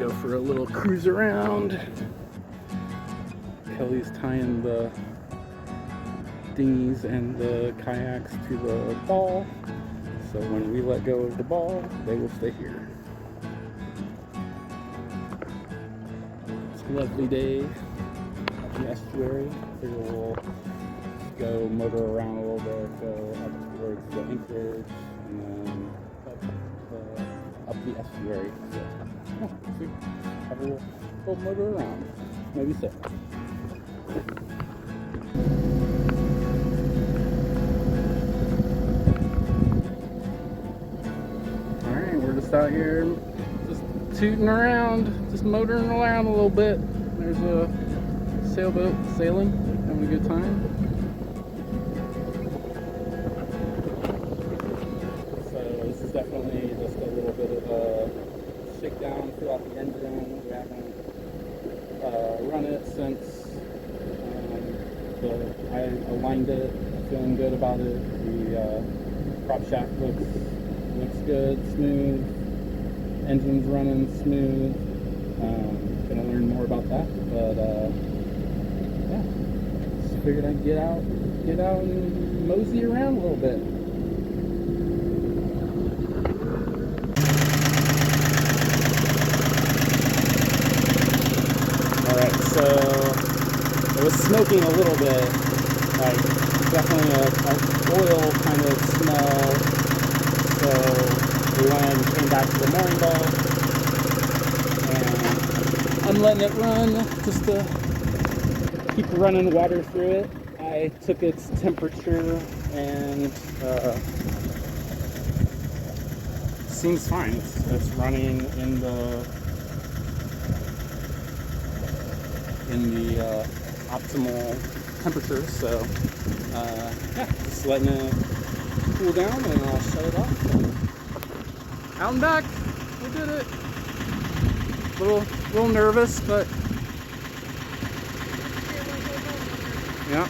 go for a little cruise around. Kelly's tying the dinghies and the kayaks to the ball, so when we let go of the ball, they will stay here. It's a lovely day at the estuary. We'll go motor around a little bit, go up towards the anchorage, and then up the estuary. So, yeah, have a little motor around, maybe so. Alright, we're just out here just tooting around, just motoring around a little bit. There's a sailboat sailing, having a good time. So this is definitely just a little bit of a shakedown throughout the engine. We haven't run it since I aligned it, feeling good about it. The prop shaft looks good, smooth. Engine's running smooth. Gonna learn more about that, but yeah, just figured I'd get out and mosey around a little bit. All right, so it was smoking a little bit, like definitely a oil kind of smell. So we went and came back to the mooring boat, and I'm letting it run just to keep running water through it. I took its temperature and seems fine. It's running in the optimal temperature, so yeah, just letting it cool down and I'll shut it off. Out and back, we did it. Little nervous, but yeah.